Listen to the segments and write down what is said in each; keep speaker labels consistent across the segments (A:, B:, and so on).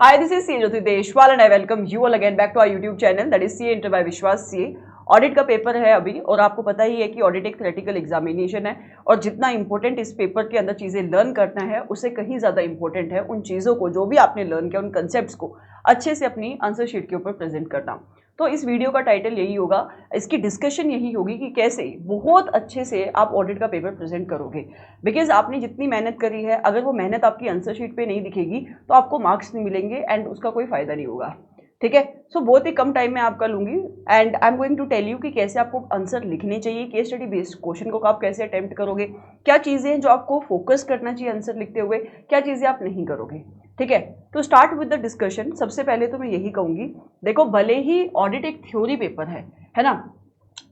A: Hi, this is CA Jyoti Deshwal and I welcome you all again back to our YouTube channel that is CA Inter by विश्वास CA। Audit का paper है अभी और आपको पता ही है कि ऑडिट एक थ्योरेटिकल एग्जामिनेशन है और जितना इंपॉर्टेंट इस पेपर के अंदर चीज़ें लर्न करना है उससे कहीं ज़्यादा इंपॉर्टेंट है उन चीज़ों को जो भी आपने लर्न किया उन कंसेप्ट्स को अच्छे से अपनी आंसर शीट के ऊपर प्रेजेंट करना। तो इस वीडियो का टाइटल यही होगा, इसकी डिस्कशन यही होगी कि कैसे बहुत अच्छे से आप ऑडिट का पेपर प्रेजेंट करोगे। बिकॉज आपने जितनी मेहनत करी है अगर वो मेहनत आपकी आंसर शीट पे नहीं दिखेगी तो आपको मार्क्स नहीं मिलेंगे एंड उसका कोई फ़ायदा नहीं होगा। ठीक है, सो बहुत ही कम टाइम में आपका लूँगी and I am going to tell you कि कैसे आपको आंसर लिखने चाहिए, केस स्टडी बेस्ड क्वेश्चन को आप कैसे अटेम्प्ट करोगे, क्या चीज़ें हैं जो आपको फोकस करना चाहिए आंसर लिखते हुए, क्या चीज़ें आप नहीं करोगे। ठीक है, to start with the discussion सबसे पहले तो मैं यही कहूँगी, देखो भले ही ऑडिट एक थ्योरी पेपर है ना,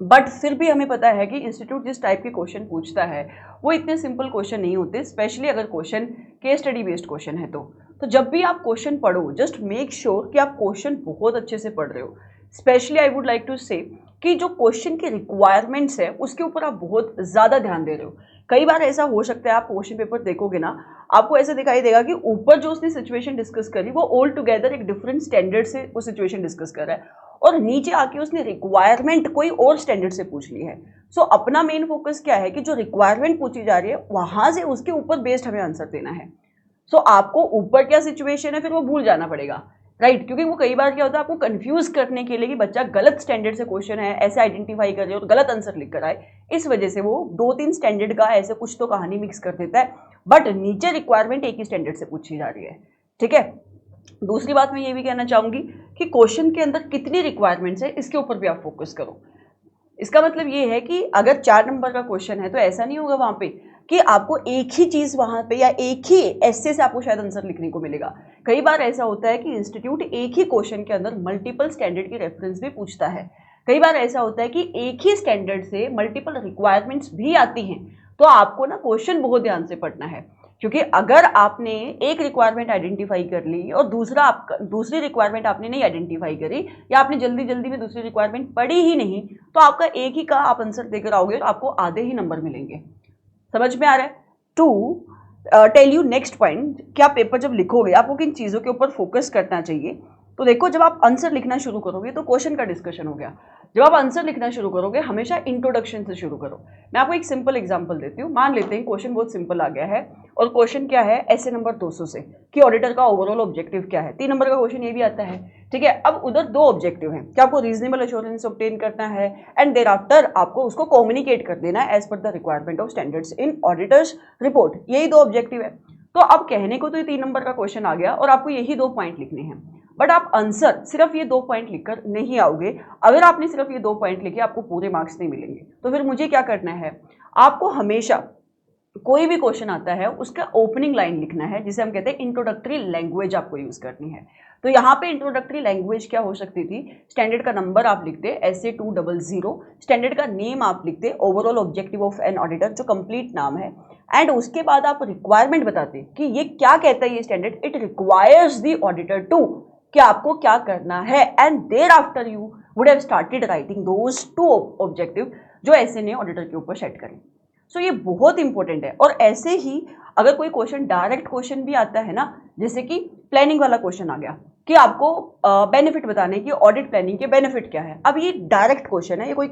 A: बट फिर भी हमें पता है कि इंस्टीट्यूट जिस टाइप के क्वेश्चन पूछता है वो इतने सिंपल क्वेश्चन नहीं होते, स्पेशली अगर question case study based question है तो जब भी आप क्वेश्चन पढ़ो जस्ट मेक श्योर कि आप क्वेश्चन बहुत अच्छे से पढ़ रहे हो। Specially I would like to say कि जो क्वेश्चन के रिक्वायरमेंट्स है उसके ऊपर आप बहुत ज़्यादा ध्यान दे रहे हो। कई बार ऐसा हो सकता है आप क्वेश्चन पेपर देखोगे ना, आपको ऐसा दिखाई देगा कि ऊपर जो उसने सिचुएशन डिस्कस करी वो ऑल टुगेदर एक डिफरेंट स्टैंडर्ड से वो सिचुएशन डिस्कस कर रहा है और नीचे आके उसने रिक्वायरमेंट कोई और स्टैंडर्ड से पूछ ली है। सो अपना मेन फोकस क्या है कि जो रिक्वायरमेंट पूछी जा रही है वहां से उसके ऊपर बेस्ड हमें आंसर देना है। सो आपको ऊपर क्या सिचुएशन है फिर वो भूल जाना पड़ेगा, राइट? क्योंकि वो कई बार क्या होता है आपको कंफ्यूज करने के लिए कि बच्चा गलत स्टैंडर्ड से क्वेश्चन है ऐसे आइडेंटिफाई कर रहे और गलत आंसर लिख कर आए, इस वजह से वो 2-3 स्टैंडर्ड का ऐसे कुछ तो कहानी मिक्स कर देता है, बट नीचे रिक्वायरमेंट एक ही स्टैंडर्ड से पूछी जा रही है। ठीक है, दूसरी बात मैं ये भी कहना चाहूंगी कि क्वेश्चन के अंदर कितनी रिक्वायरमेंट्स है इसके ऊपर भी आप फोकस करो। इसका मतलब ये है कि अगर 4 नंबर का क्वेश्चन है तो ऐसा नहीं होगा वहां पे कि आपको एक ही चीज वहां पे या एक ही ऐसे से आपको शायद आंसर लिखने को मिलेगा। कई बार ऐसा होता है कि इंस्टीट्यूट एक ही क्वेश्चन के अंदर मल्टीपल स्टैंडर्ड की रेफरेंस भी पूछता है। कई बार ऐसा होता है कि एक ही स्टैंडर्ड से मल्टीपल रिक्वायरमेंट्स भी आती हैं, तो आपको ना क्वेश्चन बहुत ध्यान से पढ़ना है, क्योंकि अगर आपने एक रिक्वायरमेंट आइडेंटिफाई कर ली और दूसरी रिक्वायरमेंट आपने नहीं आइडेंटिफाई करी या आपने जल्दी जल्दी में दूसरी रिक्वायरमेंट पढ़ी ही नहीं, तो आपका एक ही का आप आंसर देकर आओगे और आपको आधे ही नंबर मिलेंगे। समझ में आ रहा है? To tell you next point, क्या पेपर जब लिखोगे आपको किन चीज़ों के ऊपर फोकस करना चाहिए। तो देखो, जब आप आंसर लिखना शुरू करोगे तो क्वेश्चन का डिस्कशन हो गया, जब आप आंसर लिखना शुरू करोगे हमेशा इंट्रोडक्शन से शुरू करो। मैं आपको एक सिंपल एग्जांपल देती हूँ। मान लेते हैं क्वेश्चन बहुत सिंपल आ गया है और क्वेश्चन क्या है ऐसे नंबर 200 से कि ऑडिटर का ओवरऑल ऑब्जेक्टिव क्या है। 3 नंबर का क्वेश्चन ये भी आता है। ठीक है, अब उधर 2 ऑब्जेक्टिव हैं कि आपको रीजनेबल एश्योरेंस ऑब्टेन करना है एंड देयर आफ्टर आपको उसको कम्युनिकेट कर देना है as per the requirement of standards in auditors report. यही 2 ऑब्जेक्टिव है। तो अब कहने को तो ये 3 नंबर का क्वेश्चन आ गया और आपको यही 2 पॉइंट लिखने हैं, बट आप आंसर सिर्फ ये 2 पॉइंट लिखकर नहीं आओगे। अगर आपने सिर्फ ये 2 पॉइंट लिखे आपको पूरे मार्क्स नहीं मिलेंगे। तो फिर मुझे क्या करना है, आपको हमेशा कोई भी क्वेश्चन आता है उसका ओपनिंग लाइन लिखना है, जिसे हम कहते हैं इंट्रोडक्टरी लैंग्वेज आपको यूज करनी है। तो यहाँ पे इंट्रोडक्टरी लैंग्वेज क्या हो सकती थी, स्टैंडर्ड का नंबर आप लिखते SA200, स्टैंडर्ड का नेम आप लिखते overall objective of an auditor जो कंप्लीट नाम है, एंड उसके बाद आप रिक्वायरमेंट बताते कि ये क्या कहता है ये standard, it requires the auditor to, कि आपको क्या करना है, and thereafter you would have started writing those 2 objective जो ऐसे ने ऑडिटर के ऊपर सेट करें। सो ये बहुत इंपॉर्टेंट है। और ऐसे ही अगर कोई क्वेश्चन डायरेक्ट क्वेश्चन भी आता है ना, जैसे कि प्लानिंग वाला क्वेश्चन आ गया कि आपको बेनिफिट बताने की ऑडिट प्लानिंग के बेनिफिट क्या है। अब ये डायरेक्ट क्वेश्चन है, ये कोई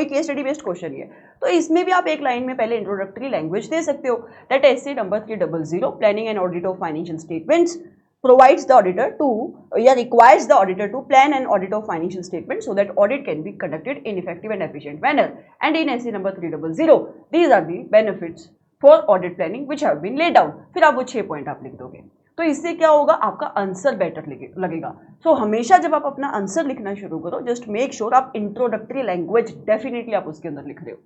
A: केस स्टडी बेस्ड क्वेश्चन ही है, तो इसमें भी आप एक लाइन में पहले इंट्रोडक्टरी लैंग्वेज दे सकते हो that SA number 300 planning and audit of financial statements provides the auditor to requires the auditor to plan and audit of financial statements so that audit can be conducted in effective and efficient manner, and in SA number 300 these are the benefits for audit planning which have been laid down। फिर आप वो 6 point आप लिख दोगे, तो इससे क्या होगा, आपका आंसर बेटर लगेगा। सो हमेशा जब आप अपना आंसर लिखना शुरू करो जस्ट मेक श्योर आप इंट्रोडक्टरी लैंग्वेज डेफिनेटली आप उसके अंदर लिख रहे हो।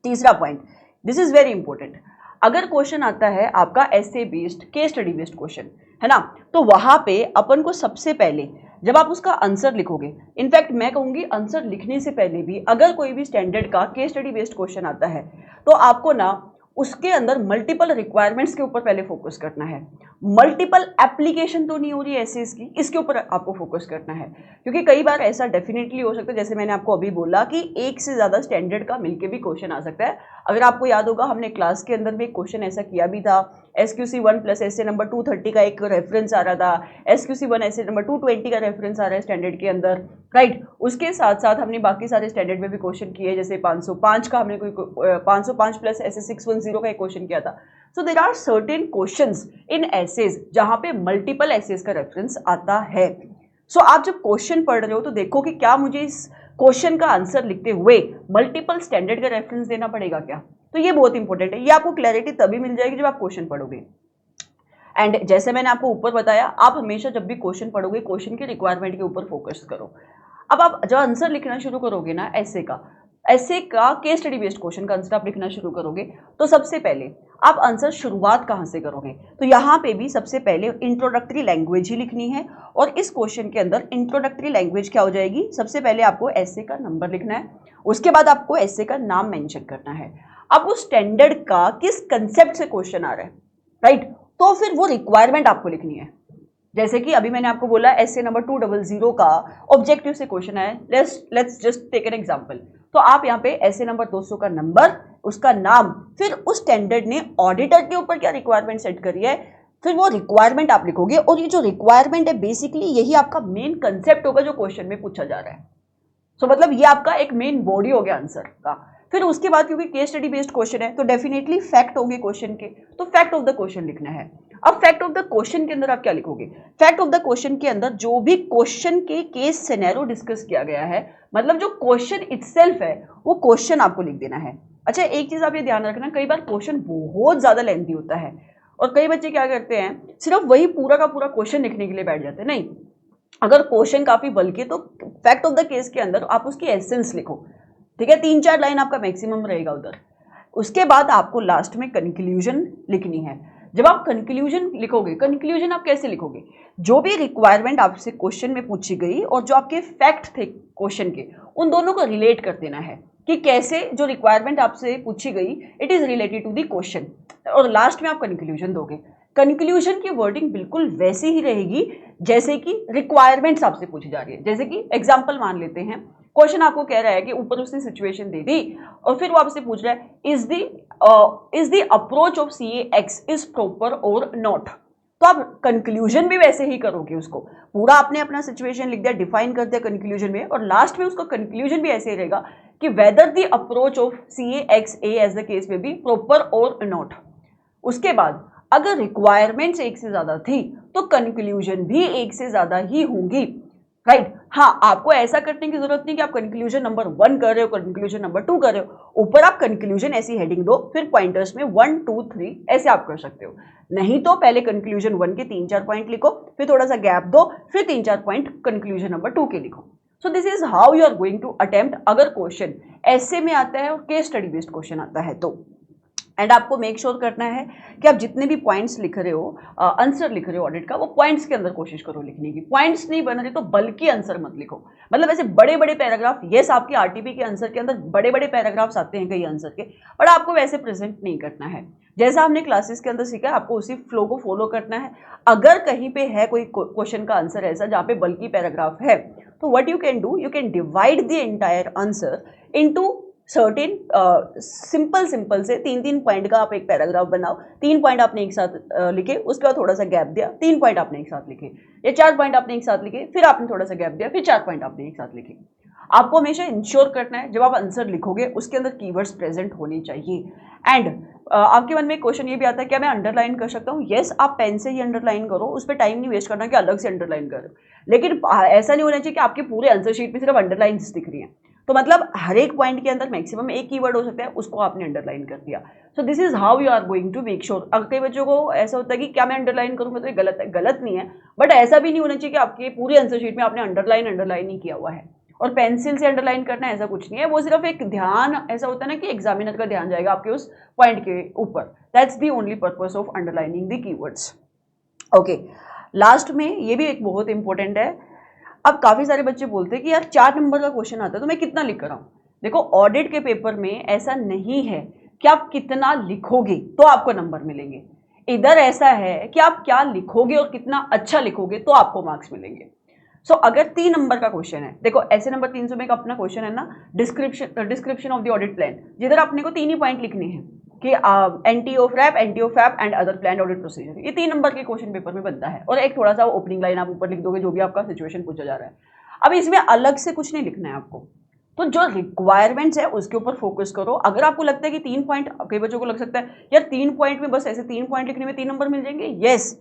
A: तीसरा point, this is very important, अगर क्वेश्चन आता है आपका ऐसे based case study based question है ना, तो वहां पे अपन को सबसे पहले जब आप उसका आंसर लिखोगे, इनफैक्ट मैं कहूंगी आंसर लिखने से पहले भी अगर कोई भी स्टैंडर्ड का केस स्टडी बेस्ड क्वेश्चन आता है तो आपको ना उसके अंदर मल्टीपल रिक्वायरमेंट्स के ऊपर पहले फोकस करना है। मल्टीपल एप्लीकेशन तो नहीं हो रही एसेज की, इसके ऊपर आपको फोकस करना है। क्योंकि कई बार ऐसा डेफिनेटली हो सकता है, जैसे मैंने आपको अभी बोला कि एक से ज़्यादा स्टैंडर्ड का मिलके भी क्वेश्चन आ सकता है। अगर आपको याद होगा हमने क्लास के अंदर भी एक क्वेश्चन ऐसा किया भी था, SQC 1 प्लस ऐसे नंबर 230 का एक रेफरेंस आ रहा था, SQC 1 ऐसे नंबर 220 का रेफरेंस आ रहा है स्टैंडर्ड के अंदर, राइट। उसके साथ साथ हमने बाकी सारे स्टैंडर्ड में भी क्वेश्चन किए, जैसे 505 का हमने कोई 505 प्लस ऐसे 610 का एक क्वेश्चन किया था। So there are certain questions in essays जहां पे मल्टीपल एसेज का रेफरेंस आता है। सो आप जब क्वेश्चन पढ़ रहे हो तो देखो कि क्या मुझे इस क्वेश्चन का आंसर लिखते हुए मल्टीपल स्टैंडर्ड का रेफरेंस देना पड़ेगा क्या। तो ये बहुत इंपॉर्टेंट है, ये आपको क्लैरिटी तभी मिल जाएगी जब आप क्वेश्चन पढ़ोगे। एंड जैसे मैंने आपको ऊपर बताया, आप हमेशा जब भी क्वेश्चन पढ़ोगे क्वेश्चन के रिक्वायरमेंट के ऊपर फोकस करो। अब आप जब आंसर लिखना शुरू करोगे ना ऐसे का केस स्टडी बेस्ड क्वेश्चन का आंसर आप लिखना शुरू करोगे, तो सबसे पहले आप आंसर शुरुआत कहाँ से करोगे, तो यहाँ पे भी सबसे पहले इंट्रोडक्टरी लैंग्वेज ही लिखनी है। और इस क्वेश्चन के अंदर इंट्रोडक्टरी लैंग्वेज क्या हो जाएगी, सबसे पहले आपको ऐसे का नंबर लिखना है, उसके बाद आपको ऐसे का नाम मेंशन करना है। अब उस स्टैंडर्ड का किस कंसेप्ट से क्वेश्चन आ रहा है, राइट, तो फिर वो रिक्वायरमेंट आपको लिखनी है। जैसे कि अभी मैंने आपको बोला ऐसे नंबर 200 का ऑब्जेक्टिव से क्वेश्चन है, let's just take an example. तो आप यहाँ पे ऐसे नंबर 200 का नंबर, उसका नाम, फिर उस स्टैंडर्ड ने ऑडिटर के ऊपर क्या रिक्वायरमेंट सेट करी है, फिर वो रिक्वायरमेंट आप लिखोगे। और ये जो रिक्वायरमेंट है बेसिकली यही आपका मेन कंसेप्ट होगा जो क्वेश्चन में पूछा जा रहा है। सो मतलब ये आपका एक मेन बॉडी हो गया आंसर का। फिर उसके बाद क्योंकि केस स्टडी बेस्ड क्वेश्चन है तो डेफिनेटली फैक्ट होंगे क्वेश्चन के, तो फैक्ट ऑफ द क्वेश्चन लिखना है। अब फैक्ट ऑफ द क्वेश्चन के अंदर आप क्या लिखोगे, फैक्ट ऑफ द क्वेश्चन के अंदर जो भी क्वेश्चन के केस सिनेरियो डिस्कस किया गया है, मतलब जो क्वेश्चन इटसेल्फ है वो क्वेश्चन आपको लिख देना है। अच्छा, एक चीज आप ये ध्यान रखना, कई बार क्वेश्चन बहुत ज्यादा लेंथी होता है और कई बच्चे क्या करते हैं सिर्फ वही पूरा का पूरा क्वेश्चन लिखने के लिए बैठ जाते हैं। नहीं, अगर क्वेश्चन काफी बल्कि तो फैक्ट ऑफ द केस के अंदर आप उसकी एसेंस लिखो, ठीक है, 3-4 लाइन आपका मैक्सिमम रहेगा उधर। उसके बाद आपको लास्ट में कंक्लूजन लिखनी है। जब आप कंक्लूजन लिखोगे, कंक्लूजन आप कैसे लिखोगे, जो भी रिक्वायरमेंट आपसे क्वेश्चन में पूछी गई और जो आपके फैक्ट थे क्वेश्चन के, उन दोनों को रिलेट कर देना है कि कैसे जो रिक्वायरमेंट आपसे पूछी गई it is related to the question, और लास्ट में आप कंक्लूजन दोगे। कंक्लूजन की वर्डिंग बिल्कुल वैसी ही रहेगी जैसे कि रिक्वायरमेंट्स आपसे पूछी जा रही है। जैसे कि एग्जांपल मान लेते हैं, क्वेश्चन आपको कह रहा है कि ऊपर उसने सिचुएशन दे दी और फिर वो आपसे पूछ रहा है is the approach of CAX is proper और नॉट। तो आप कंक्लूजन भी वैसे ही करोगे, उसको पूरा आपने अपना सिचुएशन लिख दिया, डिफाइन कर दिया कंक्लूजन में, और लास्ट में उसका कंक्लूजन भी ऐसे ही रहेगा कि whether the approach of CAX A as the case में बी प्रॉपर और नॉट। उसके बाद अगर रिक्वायरमेंट्स एक से ज्यादा थी तो कंक्लूजन भी एक से ज्यादा ही होंगी, राइट। हाँ, आपको ऐसा करने की जरूरत नहीं कि आप कंक्लूजन नंबर 1 कर रहे हो, कंक्लूजन नंबर 2 कर रहे हो, ऊपर आप कंक्लूजन ऐसी हेडिंग दो, फिर पॉइंटर्स में 1 2 3 ऐसे आप कर सकते हो। नहीं तो पहले कंक्लूजन 1 के 3-4 पॉइंट लिखो, फिर थोड़ा सा गैप दो, फिर 3-4 पॉइंट कंक्लूजन नंबर 2 के लिखो। So this is how you are going to attempt अगर क्वेश्चन ऐसे में आता है और केस स्टडी बेस्ड क्वेश्चन आता है तो। एंड आपको मेक श्योर करना है कि आप जितने भी पॉइंट्स लिख रहे हो, आंसर लिख रहे हो ऑडिट का, वो पॉइंट्स के अंदर कोशिश करो लिखने की। पॉइंट्स नहीं बन रहे तो बल्कि आंसर मत लिखो, मतलब ऐसे बड़े बड़े पैराग्राफ, यस आपके RTP के आंसर के अंदर बड़े बड़े पैराग्राफ्स आते हैं कई आंसर के, बट आपको वैसे प्रेजेंट नहीं करना है। जैसा हमने क्लासेस के अंदर सीखा है आपको उसी फ्लो को फॉलो करना है। अगर कहीं पे है कोई क्वेश्चन का आंसर ऐसा जहाँ पे बल्कि पैराग्राफ है, तो what you can do, you can divide the entire answer into certain simple से 3-3 पॉइंट का आप एक पैराग्राफ बनाओ। 3 पॉइंट आपने एक साथ लिखे, उसके बाद थोड़ा सा गैप दिया, 3 पॉइंट आपने एक साथ लिखे, या 4 पॉइंट आपने एक साथ लिखे, फिर आपने थोड़ा सा गैप दिया, फिर 4 पॉइंट आपने एक साथ लिखे। आपको हमेशा इंश्योर करना है जब आप आंसर लिखोगे उसके अंदर कीवर्ड्स प्रेजेंट होने चाहिए। एंड आपके मन में क्वेश्चन ये भी आता है क्या मैं अंडरलाइन कर सकता हूँ, यस आप पेन से ही अंडरलाइन करो, उस पर टाइम नहीं वेस्ट करना कि अलग से अंडरलाइन करो, लेकिन ऐसा नहीं होना चाहिए कि आपके पूरे आंसर शीट में सिर्फ अंडरलाइंस दिख रही हैं। तो मतलब हर एक पॉइंट के अंदर मैक्सिमम एक कीवर्ड हो सकता है, उसको आपने अंडरलाइन कर दिया। So this is how you are going to make sure. अगर कई बच्चों को ऐसा होता है कि क्या मैं अंडरलाइन करूँगा, तो ये गलत है, गलत नहीं है, बट ऐसा भी नहीं होना चाहिए कि आपके पूरे आंसर शीट में आपने अंडरलाइन ही किया हुआ है और पेंसिल से अंडरलाइन करना, ऐसा कुछ नहीं है। वो सिर्फ एक ध्यान, ऐसा होता है ना कि एग्जामिनर का ध्यान जाएगा आपके उस पॉइंट के ऊपर, that's the only purpose of underlining the keywords. Okay, last में ये भी एक बहुत इंपॉर्टेंट है। अब काफ़ी सारे बच्चे बोलते हैं कि यार 4 नंबर का क्वेश्चन आता है तो मैं कितना लिख कर रहा हूँ। देखो ऑडिट के पेपर में ऐसा नहीं है कि आप कितना लिखोगे तो आपको नंबर मिलेंगे। इधर ऐसा है कि आप क्या लिखोगे और कितना अच्छा लिखोगे तो आपको मार्क्स मिलेंगे। सो अगर 3 नंबर का क्वेश्चन है, देखो ऐसे नंबर 300 में का अपना क्वेश्चन है ना, description of the audit plan, जिधर अपने को 3 ही पॉइंट लिखने हैं कि anti of RAP, anti of FAP and other plan audit procedure. ये 3 नंबर के क्वेश्चन पेपर में बनता है, और एक थोड़ा सा ओपनिंग लाइन आप ऊपर लिख दोगे जो भी आपका सिचुएशन पूछा जा रहा है। अब इसमें अलग से कुछ नहीं लिखना है आपको, तो जो रिक्वायरमेंट्स है उसके ऊपर फोकस करो। अगर आपको लगता है कि 3 पॉइंट, कई बच्चों को लग सकता है यार 3 पॉइंट में बस ऐसे 3 पॉइंट लिखने में 3 नंबर मिल जाएंगे, यस,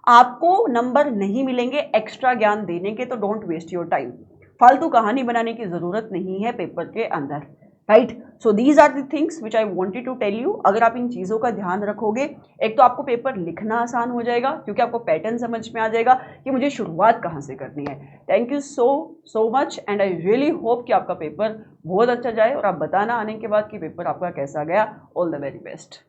A: आपको नंबर नहीं मिलेंगे एक्स्ट्रा ज्ञान देने के, तो डोंट वेस्ट योर टाइम। फालतू कहानी बनाने की जरूरत नहीं है पेपर के अंदर, right. So these are the things which I wanted to tell you. अगर आप इन चीज़ों का ध्यान रखोगे, एक तो आपको पेपर लिखना आसान हो जाएगा क्योंकि आपको पैटर्न समझ में आ जाएगा कि मुझे शुरुआत कहाँ से करनी है। Thank you so much and I really hope कि आपका पेपर बहुत अच्छा जाए, और आप बताना आने के बाद कि पेपर आपका कैसा गया। All the very best.